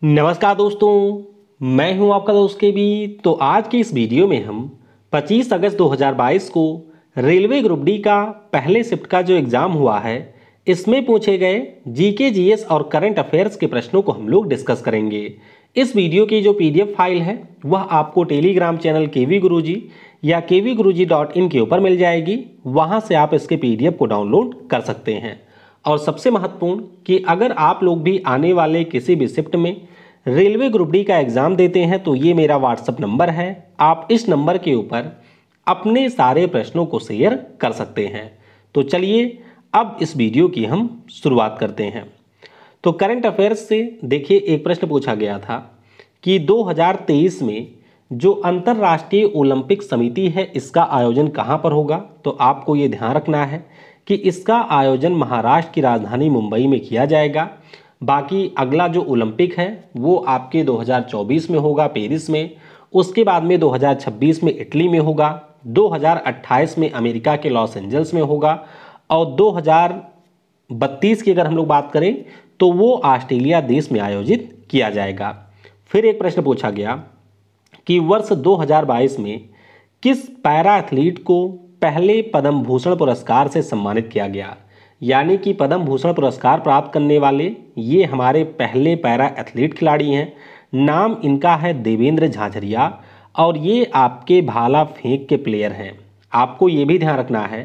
नमस्कार दोस्तों, मैं हूं आपका दोस्त के बी। तो आज की इस वीडियो में हम 25 अगस्त 2022 को रेलवे ग्रुप डी का पहले शिफ्ट का जो एग्ज़ाम हुआ है, इसमें पूछे गए जीके जीएस और करंट अफेयर्स के प्रश्नों को हम लोग डिस्कस करेंगे। इस वीडियो की जो पीडीएफ फाइल है वह आपको टेलीग्राम चैनल केवी गुरुजी या kvguruji.in के ऊपर मिल जाएगी। वहां से आप इसके पीडीएफ को डाउनलोड कर सकते हैं। और सबसे महत्वपूर्ण कि अगर आप लोग भी आने वाले किसी भी शिफ्ट में रेलवे ग्रुप डी का एग्ज़ाम देते हैं तो ये मेरा व्हाट्सअप नंबर है। आप इस नंबर के ऊपर अपने सारे प्रश्नों को शेयर कर सकते हैं। तो चलिए अब इस वीडियो की हम शुरुआत करते हैं। तो करंट अफेयर्स से देखिए, एक प्रश्न पूछा गया था कि 2023 में जो अंतर्राष्ट्रीय ओलंपिक समिति है इसका आयोजन कहाँ पर होगा। तो आपको ये ध्यान रखना है कि इसका आयोजन महाराष्ट्र की राजधानी मुंबई में किया जाएगा। बाकी अगला जो ओलंपिक है वो आपके 2024 में होगा पेरिस में, उसके बाद में 2026 में इटली में होगा, 2028 में अमेरिका के लॉस एंजल्स में होगा और 2032 की अगर हम लोग बात करें तो वो ऑस्ट्रेलिया देश में आयोजित किया जाएगा। फिर एक प्रश्न पूछा गया कि वर्ष 2022 में किस पैरा एथलीट को पहले पद्म भूषण पुरस्कार से सम्मानित किया गया। यानी कि पद्म भूषण पुरस्कार प्राप्त करने वाले ये हमारे पहले पैरा एथलीट खिलाड़ी हैं। नाम इनका है देवेंद्र झाझरिया और ये आपके भाला फेंक के प्लेयर हैं। आपको ये भी ध्यान रखना है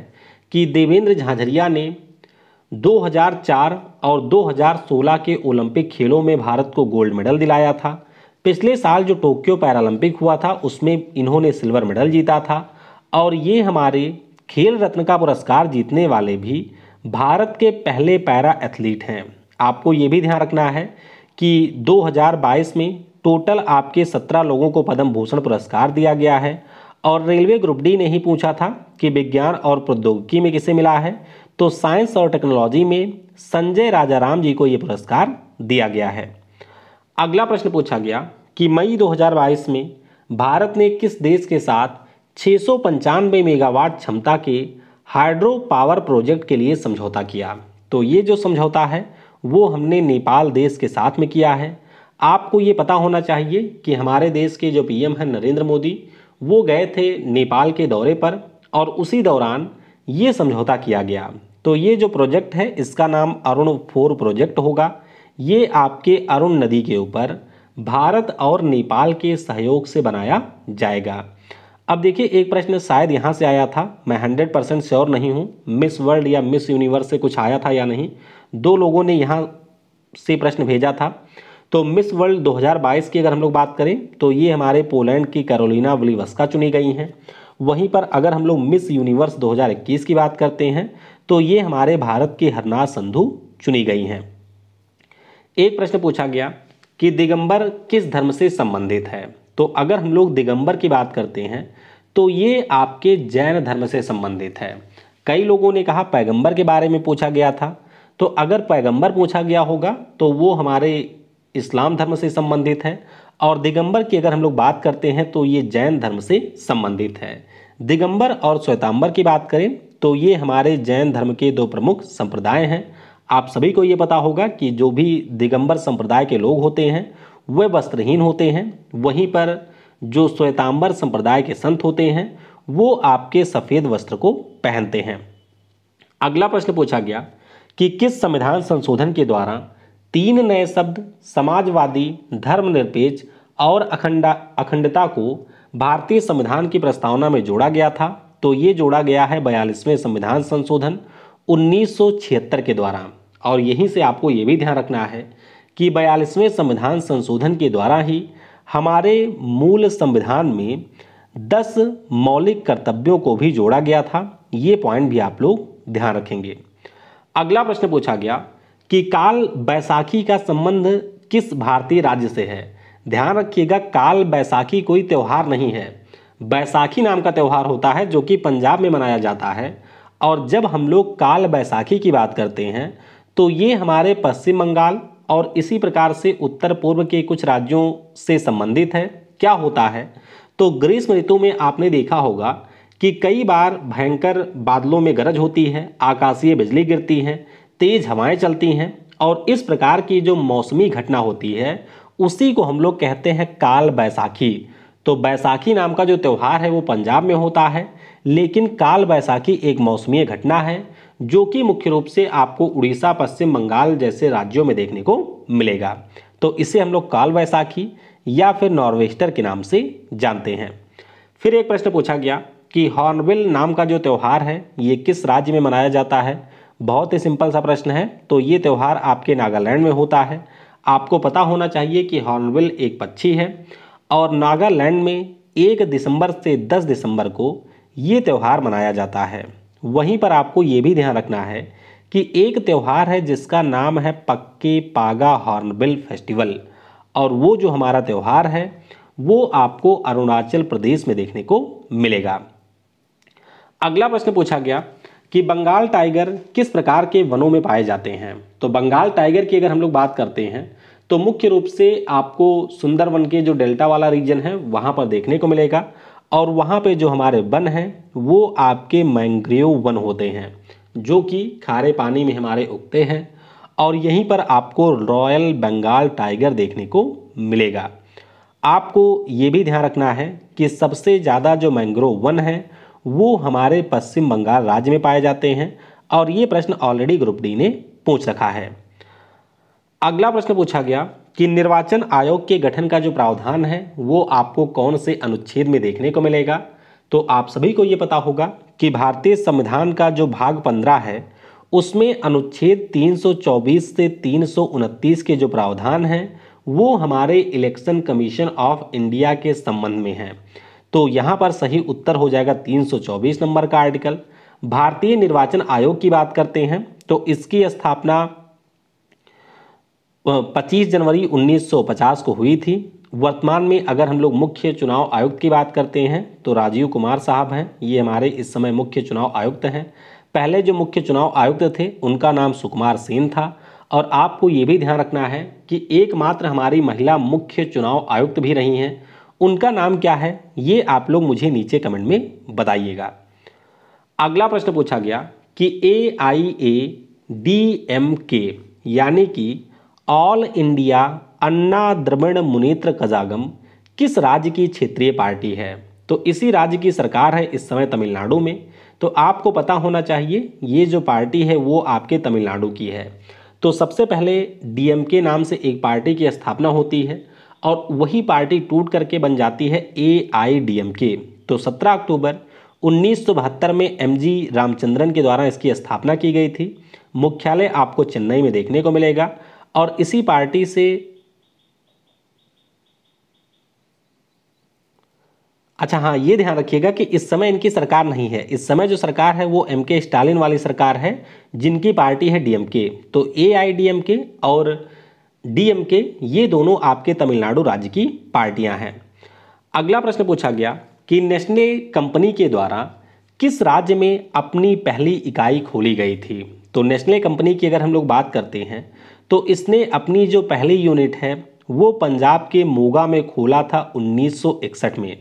कि देवेंद्र झाझरिया ने 2004 और 2016 के ओलंपिक खेलों में भारत को गोल्ड मेडल दिलाया था। पिछले साल जो टोक्यो पैरालंपिक हुआ था उसमें इन्होंने सिल्वर मेडल जीता था और ये हमारे खेल रत्न का पुरस्कार जीतने वाले भी भारत के पहले पैरा एथलीट हैं। आपको ये भी ध्यान रखना है कि 2022 में टोटल आपके 17 लोगों को पद्म भूषण पुरस्कार दिया गया है और रेलवे ग्रुप डी ने ही पूछा था कि विज्ञान और प्रौद्योगिकी में किसे मिला है। तो साइंस और टेक्नोलॉजी में संजय राजाराम जी को ये पुरस्कार दिया गया है। अगला प्रश्न पूछा गया कि मई 2022 में भारत ने किस देश के साथ 695 मेगावाट क्षमता के हाइड्रो पावर प्रोजेक्ट के लिए समझौता किया। तो ये जो समझौता है वो हमने नेपाल देश के साथ में किया है। आपको ये पता होना चाहिए कि हमारे देश के जो पीएम हैं नरेंद्र मोदी, वो गए थे नेपाल के दौरे पर और उसी दौरान ये समझौता किया गया। तो ये जो प्रोजेक्ट है इसका नाम अरुण 4 प्रोजेक्ट होगा। ये आपके अरुण नदी के ऊपर भारत और नेपाल के सहयोग से बनाया जाएगा। अब देखिए, एक प्रश्न शायद यहाँ से आया था, मैं 100% श्योर नहीं हूँ मिस वर्ल्ड या मिस यूनिवर्स से कुछ आया था या नहीं। दो लोगों ने यहाँ से प्रश्न भेजा था। तो मिस वर्ल्ड 2022 की अगर हम लोग बात करें तो ये हमारे पोलैंड की कैरोलिना वलिवस्का चुनी गई हैं। वहीं पर अगर हम लोग मिस यूनिवर्स 2021 की बात करते हैं तो ये हमारे भारत की हरनाज संधू चुनी गई हैं। एक प्रश्न पूछा गया कि दिगंबर किस धर्म से संबंधित है। तो अगर हम लोग दिगंबर की बात करते हैं तो ये आपके जैन धर्म से संबंधित है। कई लोगों ने कहा पैगंबर के बारे में पूछा गया था। तो अगर पैगंबर पूछा गया होगा तो वो हमारे इस्लाम धर्म से संबंधित है और दिगंबर की अगर हम लोग बात करते हैं तो ये जैन धर्म से संबंधित है। दिगंबर और श्वेतांबर की बात करें तो ये हमारे जैन धर्म के दो प्रमुख संप्रदाय हैं। आप सभी को ये पता होगा कि जो भी दिगंबर संप्रदाय के लोग होते हैं वे वस्त्रहीन होते हैं, वहीं पर जो श्वेतांबर संप्रदाय के संत होते हैं वो आपके सफ़ेद वस्त्र को पहनते हैं। अगला प्रश्न पूछा गया कि किस संविधान संशोधन के द्वारा 3 नए शब्द समाजवादी, धर्मनिरपेक्ष और अखंडता को भारतीय संविधान की प्रस्तावना में जोड़ा गया था। तो ये जोड़ा गया है 42वें संविधान संशोधन 1976 के द्वारा। और यहीं से आपको ये भी ध्यान रखना है कि 42वें संविधान संशोधन के द्वारा ही हमारे मूल संविधान में 10 मौलिक कर्तव्यों को भी जोड़ा गया था। ये पॉइंट भी आप लोग ध्यान रखेंगे। अगला प्रश्न पूछा गया कि काल बैसाखी का संबंध किस भारतीय राज्य से है। ध्यान रखिएगा, काल बैसाखी कोई त्यौहार नहीं है, बैसाखी नाम का त्यौहार होता है जो कि पंजाब में मनाया जाता है। और जब हम लोग काल बैसाखी की बात करते हैं तो ये हमारे पश्चिम बंगाल और इसी प्रकार से उत्तर पूर्व के कुछ राज्यों से संबंधित है। क्या होता है, तो ग्रीष्म ऋतु में आपने देखा होगा कि कई बार भयंकर बादलों में गरज होती है, आकाशीय बिजली गिरती है, तेज हवाएं चलती हैं और इस प्रकार की जो मौसमी घटना होती है उसी को हम लोग कहते हैं काल बैसाखी। तो बैसाखी नाम का जो त्यौहार है वो पंजाब में होता है, लेकिन काल बैसाखी एक मौसमी घटना है जो कि मुख्य रूप से आपको उड़ीसा, पश्चिम बंगाल जैसे राज्यों में देखने को मिलेगा। तो इसे हम लोग काल बैसाखी या फिर नॉर्वेस्टर के नाम से जानते हैं। फिर एक प्रश्न पूछा गया कि हॉर्नबिल नाम का जो त्यौहार है ये किस राज्य में मनाया जाता है। बहुत ही सिंपल सा प्रश्न है। तो ये त्यौहार आपके नागालैंड में होता है। आपको पता होना चाहिए कि हॉर्नबिल एक पक्षी है और नागालैंड में 1 दिसंबर से 10 दिसंबर को ये त्यौहार मनाया जाता है। वहीं पर आपको ये भी ध्यान रखना है कि एक त्यौहार है जिसका नाम है पक्के पागा हॉर्नबिल फेस्टिवल, और वो जो हमारा त्यौहार है वो आपको अरुणाचल प्रदेश में देखने को मिलेगा। अगला प्रश्न पूछा गया कि बंगाल टाइगर किस प्रकार के वनों में पाए जाते हैं। तो बंगाल टाइगर की अगर हम लोग बात करते हैं तो मुख्य रूप से आपको सुंदरवन के जो डेल्टा वाला रीजन है वहाँ पर देखने को मिलेगा, और वहाँ पे जो हमारे वन हैं वो आपके मैंग्रोव वन होते हैं जो कि खारे पानी में हमारे उगते हैं, और यहीं पर आपको रॉयल बंगाल टाइगर देखने को मिलेगा। आपको ये भी ध्यान रखना है कि सबसे ज़्यादा जो मैंग्रोव वन है वो हमारे पश्चिम बंगाल राज्य में पाए जाते हैं, और ये प्रश्न ऑलरेडी ग्रुप डी ने पूछ रखा है। अगला प्रश्न पूछा गया कि निर्वाचन आयोग के गठन का जो प्रावधान है वो आपको कौन से अनुच्छेद में देखने को मिलेगा। तो आप सभी को ये पता होगा कि भारतीय संविधान का जो भाग 15 है उसमें अनुच्छेद 324 से 329 के जो प्रावधान हैं वो हमारे इलेक्शन कमीशन ऑफ इंडिया के संबंध में हैं। तो यहाँ पर सही उत्तर हो जाएगा 324 नंबर का आर्टिकल। भारतीय निर्वाचन आयोग की बात करते हैं तो इसकी स्थापना 25 जनवरी 1950 को हुई थी। वर्तमान में अगर हम लोग मुख्य चुनाव आयुक्त की बात करते हैं तो राजीव कुमार साहब हैं, ये हमारे इस समय मुख्य चुनाव आयुक्त हैं। पहले जो मुख्य चुनाव आयुक्त थे उनका नाम सुकुमार सेन था। और आपको ये भी ध्यान रखना है कि एकमात्र हमारी महिला मुख्य चुनाव आयुक्त भी रही हैं, उनका नाम क्या है ये आप लोग मुझे नीचे कमेंट में बताइएगा। अगला प्रश्न पूछा गया कि AIADMK यानी कि ऑल इंडिया अन्ना द्रविड़ मुनेत्र कजागम किस राज्य की क्षेत्रीय पार्टी है। तो इसी राज्य की सरकार है इस समय तमिलनाडु में। तो आपको पता होना चाहिए ये जो पार्टी है वो आपके तमिलनाडु की है। तो सबसे पहले DMK नाम से एक पार्टी की स्थापना होती है और वही पार्टी टूट करके बन जाती है AIDMK। तो 17 अक्टूबर 1972 में MG रामचंद्रन के द्वारा इसकी स्थापना की गई थी। मुख्यालय आपको चेन्नई में देखने को मिलेगा, और इसी पार्टी से अच्छा हाँ ये ध्यान रखिएगा कि इस समय इनकी सरकार नहीं है। इस समय जो सरकार है वो MK स्टालिन वाली सरकार है जिनकी पार्टी है DMK। तो AIDMK और DMK ये दोनों आपके तमिलनाडु राज्य की पार्टियां हैं। अगला प्रश्न पूछा गया कि नेस्ले कंपनी के द्वारा किस राज्य में अपनी पहली इकाई खोली गई थी। तो नेस्ले कंपनी की अगर हम लोग बात करते हैं तो इसने अपनी जो पहली यूनिट है वो पंजाब के मोगा में खोला था 1961 में।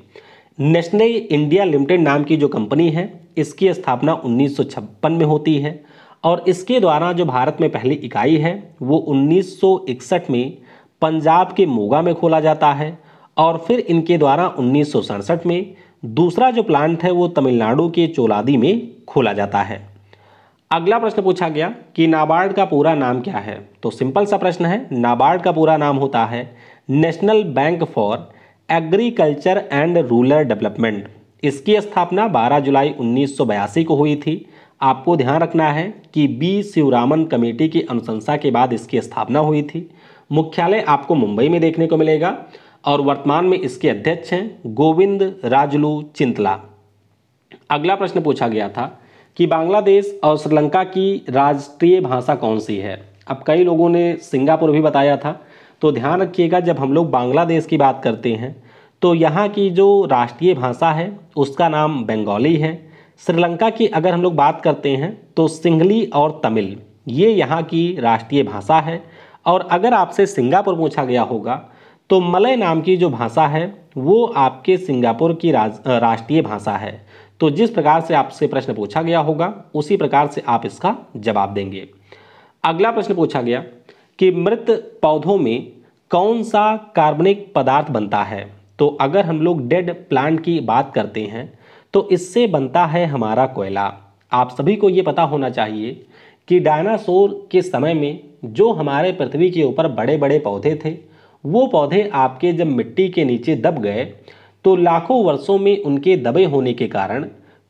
नेस्ले इंडिया लिमिटेड नाम की जो कंपनी है इसकी स्थापना 1956 में होती है, और इसके द्वारा जो भारत में पहली इकाई है वो 1961 में पंजाब के मोगा में खोला जाता है, और फिर इनके द्वारा 1967 में दूसरा जो प्लांट है वो तमिलनाडु के चोलादी में खोला जाता है। अगला प्रश्न पूछा गया कि नाबार्ड का पूरा नाम क्या है। तो सिंपल सा प्रश्न है, नाबार्ड का पूरा नाम होता है national bank for agriculture and rural development. इसकी स्थापना 12 जुलाई 1982 को हुई थी। आपको ध्यान रखना है कि B शिवरामन कमेटी की अनुशंसा के बाद इसकी स्थापना हुई थी। मुख्यालय आपको मुंबई में देखने को मिलेगा, और वर्तमान में इसके अध्यक्ष हैं गोविंद राजुलू चिंतला। अगला प्रश्न पूछा गया था कि बांग्लादेश और श्रीलंका की राष्ट्रीय भाषा कौन सी है। अब कई लोगों ने सिंगापुर भी बताया था। तो ध्यान रखिएगा जब हम लोग बांग्लादेश की बात करते हैं तो यहाँ की जो राष्ट्रीय भाषा है उसका नाम बंगाली है। श्रीलंका की अगर हम लोग बात करते हैं तो सिंहली और तमिल ये यहाँ की राष्ट्रीय भाषा है। और अगर आपसे सिंगापुर पूछा गया होगा तो मलय नाम की जो भाषा है वो आपके सिंगापुर की राष्ट्रीय भाषा है। तो जिस प्रकार से आपसे प्रश्न पूछा गया होगा उसी प्रकार से आप इसका जवाब देंगे। अगला प्रश्न पूछा गया कि मृत पौधों में कौन सा कार्बनिक पदार्थ बनता है? तो अगर हम लोग डेड प्लांट की बात करते हैं तो इससे बनता है हमारा कोयला। आप सभी को ये पता होना चाहिए कि डायनासोर के समय में जो हमारे पृथ्वी के ऊपर बड़े बड़े पौधे थे, वो पौधे आपके जब मिट्टी के नीचे दब गए तो लाखों वर्षों में उनके दबे होने के कारण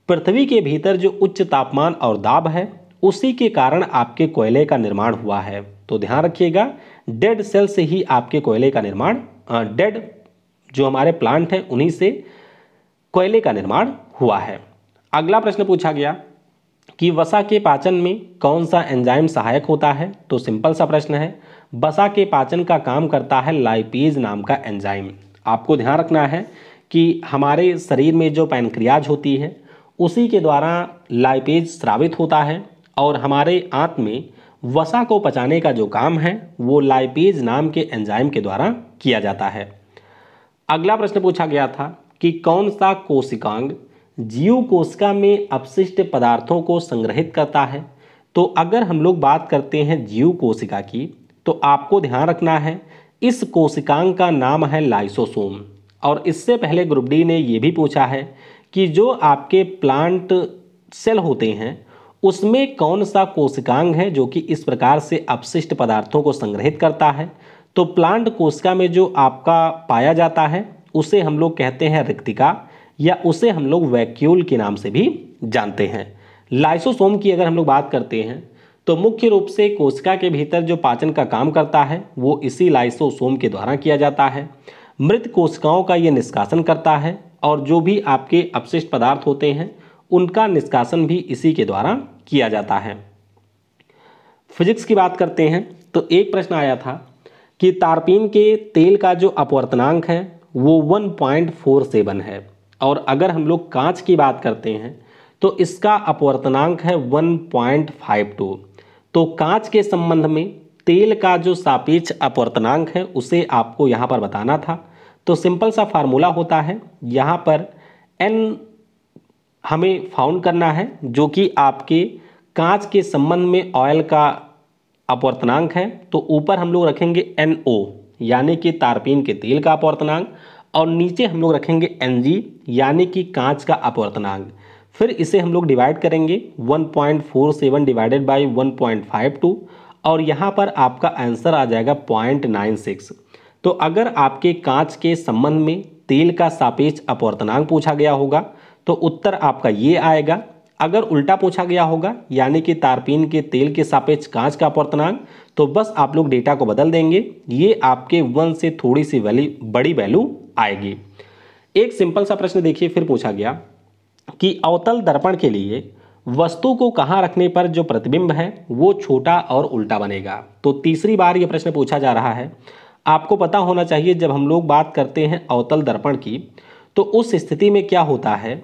पृथ्वी के भीतर जो उच्च तापमान और दाब है, उसी के कारण आपके कोयले का निर्माण हुआ है। तो ध्यान रखिएगा, डेड सेल से ही आपके कोयले का निर्माण, डेड जो हमारे प्लांट हैं उन्हीं से कोयले का निर्माण हुआ है। अगला प्रश्न पूछा गया कि वसा के पाचन में कौन सा एंजाइम सहायक होता है? तो सिंपल सा प्रश्न है, वसा के पाचन का काम करता है लाइपेज नाम का एंजाइम। आपको ध्यान रखना है कि हमारे शरीर में जो पैनक्रियाज होती है उसी के द्वारा लाइपेज स्रावित होता है और हमारे आंत में वसा को पचाने का जो काम है वो लाइपेज नाम के एंजाइम के द्वारा किया जाता है। अगला प्रश्न पूछा गया था कि कौन सा कोशिकांग जीव कोशिका में अपशिष्ट पदार्थों को संग्रहित करता है? तो अगर हम लोग बात करते हैं जीव कोशिका की तो आपको ध्यान रखना है इस कोशिकांग का नाम है लाइसोसोम। और इससे पहले ग्रुप डी ने यह भी पूछा है कि जो आपके प्लांट सेल होते हैं उसमें कौन सा कोशिकांग है जो कि इस प्रकार से अपशिष्ट पदार्थों को संग्रहित करता है? तो प्लांट कोशिका में जो आपका पाया जाता है उसे हम लोग कहते हैं रिक्तिका, या उसे हम लोग वैक्यूल के नाम से भी जानते हैं। लाइसोसोम की अगर हम लोग बात करते हैं तो मुख्य रूप से कोशिका के भीतर जो पाचन का काम करता है वो इसी लाइसोसोम के द्वारा किया जाता है। मृत कोशिकाओं का ये निष्कासन करता है और जो भी आपके अपशिष्ट पदार्थ होते हैं उनका निष्कासन भी इसी के द्वारा किया जाता है। फिजिक्स की बात करते हैं तो एक प्रश्न आया था कि तारपीन के तेल का जो अपवर्तनांक है वो 1.47 है, और अगर हम लोग कांच की बात करते हैं तो इसका अपवर्तनांक है 1.52। तो कांच के संबंध में तेल का जो सापेक्ष अपवर्तनांक है उसे आपको यहाँ पर बताना था। तो सिंपल सा फार्मूला होता है, यहाँ पर n हमें फाउंड करना है जो कि आपके कांच के संबंध में ऑयल का अपवर्तनांक है। तो ऊपर हम लोग रखेंगे NO यानी कि तारपीन के तेल का अपवर्तनांक, और नीचे हम लोग रखेंगे Ng यानी कि कांच का अपवर्तनांक। फिर इसे हम लोग डिवाइड करेंगे 1.47 डिवाइडेड बाई 1.52, और यहाँ पर आपका आंसर आ जाएगा 0.96। तो अगर आपके कांच के संबंध में तेल का सापेक्ष अपवर्तनांक पूछा गया होगा तो उत्तर आपका ये आएगा। अगर उल्टा पूछा गया होगा यानी कि तारपीन के तेल के सापेक्ष कांच का अपवर्तनांक, तो बस आप लोग डेटा को बदल देंगे, ये आपके 1 से थोड़ी सी बड़ी वैल्यू आएगी। एक सिंपल सा प्रश्न देखिए फिर पूछा गया कि अवतल दर्पण के लिए वस्तु को कहाँ रखने पर जो प्रतिबिंब है वो छोटा और उल्टा बनेगा? तो तीसरी बार ये प्रश्न पूछा जा रहा है। आपको पता होना चाहिए जब हम लोग बात करते हैं अवतल दर्पण की तो उस स्थिति में क्या होता है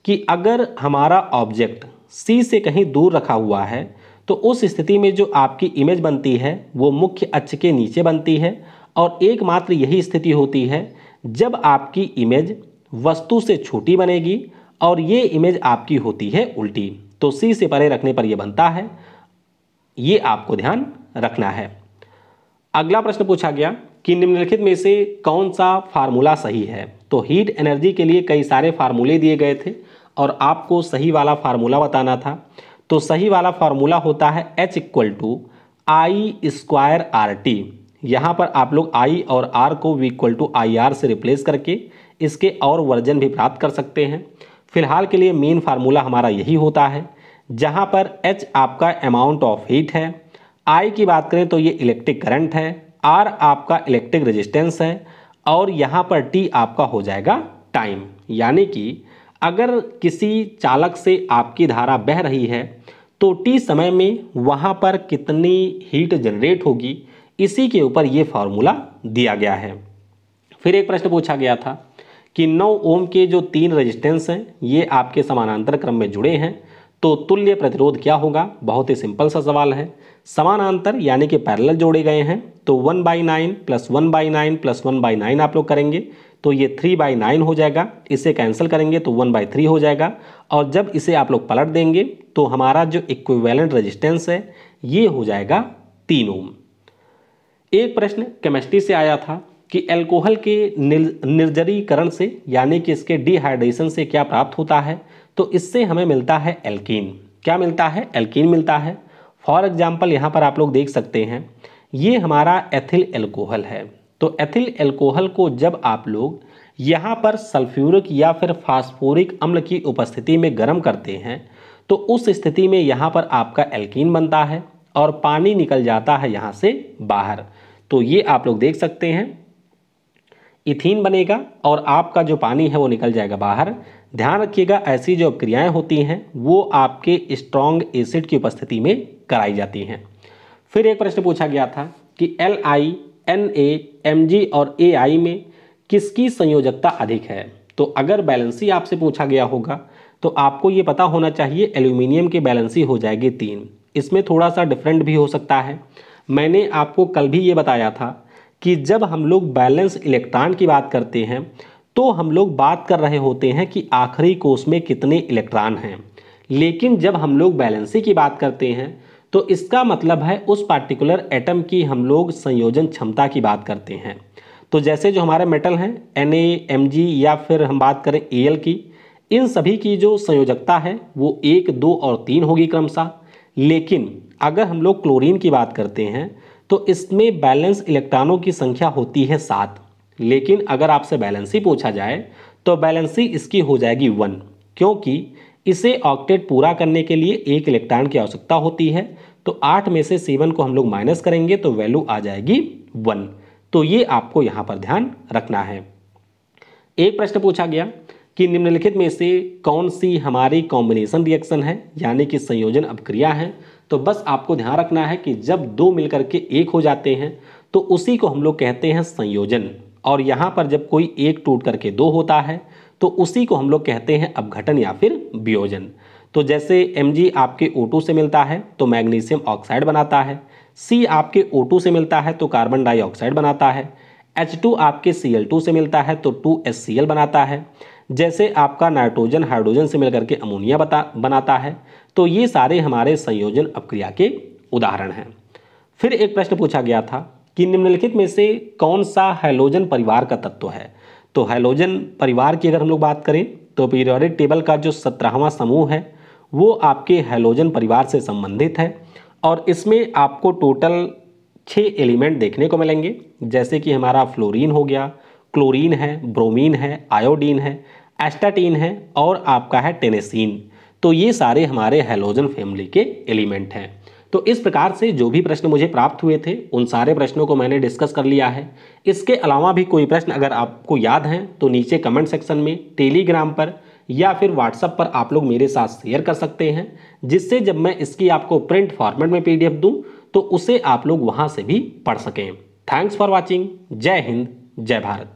कि अगर हमारा ऑब्जेक्ट सी से कहीं दूर रखा हुआ है तो उस स्थिति में जो आपकी इमेज बनती है वो मुख्य अक्ष के नीचे बनती है, और एकमात्र यही स्थिति होती है जब आपकी इमेज वस्तु से छोटी बनेगी और ये इमेज आपकी होती है उल्टी। तो सी से परे रखने पर यह बनता है, ये आपको ध्यान रखना है। अगला प्रश्न पूछा गया कि निम्नलिखित में से कौन सा फार्मूला सही है? तो हीट एनर्जी के लिए कई सारे फार्मूले दिए गए थे और आपको सही वाला फार्मूला बताना था। तो सही वाला फार्मूला होता है H = I² RT। यहाँ पर आप लोग I और R को V = IR से रिप्लेस करके इसके और वर्जन भी प्राप्त कर सकते हैं। फिलहाल के लिए मेन फार्मूला हमारा यही होता है, जहाँ पर H आपका अमाउंट ऑफ हीट है, I की बात करें तो ये इलेक्ट्रिक करंट है, R आपका इलेक्ट्रिक रेजिस्टेंस है, और यहाँ पर T आपका हो जाएगा टाइम। यानी कि अगर किसी चालक से आपकी धारा बह रही है तो T समय में वहाँ पर कितनी हीट जनरेट होगी, इसी के ऊपर ये फार्मूला दिया गया है। फिर एक प्रश्न पूछा गया था कि 9 ओम के जो 3 रेजिस्टेंस हैं ये आपके समानांतर क्रम में जुड़े हैं, तो तुल्य प्रतिरोध क्या होगा? बहुत ही सिंपल सा सवाल है। समानांतर यानी कि पैरेलल जोड़े गए हैं तो 1/9 + 1/9 + 1/9 आप लोग करेंगे तो ये 3/9 हो जाएगा। इसे कैंसिल करेंगे तो 1/3 हो जाएगा, और जब इसे आप लोग पलट देंगे तो हमारा जो इक्विवेलेंट रेजिस्टेंस है ये हो जाएगा 3 ओम। एक प्रश्न केमिस्ट्री से आया था कि अल्कोहल के निर्जलीकरण से यानी कि इसके डिहाइड्रेशन से क्या प्राप्त होता है, तो इससे हमें मिलता है एल्कीन। क्या मिलता है? एल्कीन मिलता है। फॉर एग्जाम्पल यहाँ पर आप लोग देख सकते हैं, ये हमारा एथिल एल्कोहल है। तो एथिल एल्कोहल को जब आप लोग यहाँ पर सल्फ्यूरिक या फिर फास्फोरिक अम्ल की उपस्थिति में गर्म करते हैं तो उस स्थिति में यहाँ पर आपका एल्कीन बनता है और पानी निकल जाता है यहाँ से बाहर। तो ये आप लोग देख सकते हैं, इथीन बनेगा और आपका जो पानी है वो निकल जाएगा बाहर। ध्यान रखिएगा, ऐसी जो क्रियाएं होती हैं वो आपके स्ट्रॉन्ग एसिड की उपस्थिति में कराई जाती हैं। फिर एक प्रश्न पूछा गया था कि Li, Na, Mg और Ai में किसकी संयोजकता अधिक है। तो अगर बैलेंसी आपसे पूछा गया होगा तो आपको ये पता होना चाहिए एल्यूमिनियम की बैलेंसी हो जाएगी 3। इसमें थोड़ा सा डिफरेंट भी हो सकता है। मैंने आपको कल भी ये बताया था कि जब हम लोग बैलेंस इलेक्ट्रॉन की बात करते हैं तो हम लोग बात कर रहे होते हैं कि आखिरी कोष में कितने इलेक्ट्रॉन हैं, लेकिन जब हम लोग बैलेंसी की बात करते हैं तो इसका मतलब है उस पार्टिकुलर एटम की हम लोग संयोजन क्षमता की बात करते हैं। तो जैसे जो हमारे मेटल हैं Na, Mg या फिर हम बात करें Al की, इन सभी की जो संयोजकता है वो 1, 2 और 3 होगी क्रमशः। लेकिन अगर हम लोग क्लोरीन की बात करते हैं तो इसमें बैलेंस इलेक्ट्रॉनों की संख्या होती है 7। लेकिन अगर आपसे बैलेंसी पूछा जाए तो बैलेंसी इसकी हो जाएगी 1, क्योंकि इसे ऑक्टेट पूरा करने के लिए 1 इलेक्ट्रॉन की आवश्यकता होती है। तो 8 में से 7 को हम लोग माइनस करेंगे तो वैल्यू आ जाएगी 1। तो ये आपको यहाँ पर ध्यान रखना है। एक प्रश्न पूछा गया कि निम्नलिखित में से कौन सी हमारी कॉम्बिनेशन रिएक्शन है यानी कि संयोजन अभिक्रिया है। तो बस आपको ध्यान रखना है कि जब दो मिलकर के एक हो जाते हैं तो उसी को हम लोग कहते हैं संयोजन, और यहाँ पर जब कोई एक टूट करके दो होता है तो उसी को हम लोग कहते हैं अपघटन या फिर वियोजन। तो जैसे Mg आपके O2 से मिलता है तो मैग्नीशियम ऑक्साइड बनाता है, C आपके O2 से मिलता है तो कार्बन डाइऑक्साइड बनाता है, H2 आपके Cl2 से मिलता है तो 2HCl बनाता है, जैसे आपका नाइट्रोजन हाइड्रोजन से मिलकर के अमोनिया बनाता है। तो ये सारे हमारे संयोजन अपक्रिया के उदाहरण हैं। फिर एक प्रश्न पूछा गया था कि निम्नलिखित में से कौन सा हैलोजन परिवार का तत्व है। तो हैलोजन परिवार की अगर हम लोग बात करें तो पीरियोडिक टेबल का जो 17वां समूह है वो आपके हैलोजन परिवार से संबंधित है, और इसमें आपको टोटल 6 एलिमेंट देखने को मिलेंगे, जैसे कि हमारा फ्लोरीन हो गया, क्लोरीन है, ब्रोमीन है, आयोडीन है, एस्टाटीन है और आपका है टेनेसीन। तो ये सारे हमारे हैलोजन फैमिली के एलिमेंट हैं। तो इस प्रकार से जो भी प्रश्न मुझे प्राप्त हुए थे उन सारे प्रश्नों को मैंने डिस्कस कर लिया है। इसके अलावा भी कोई प्रश्न अगर आपको याद हैं तो नीचे कमेंट सेक्शन में, टेलीग्राम पर या फिर व्हाट्सएप पर आप लोग मेरे साथ शेयर कर सकते हैं, जिससे जब मैं इसकी आपको प्रिंट फॉर्मेट में PDF दूं तो उसे आप लोग वहां से भी पढ़ सकें। Thanks for watching. जय हिंद, जय भारत।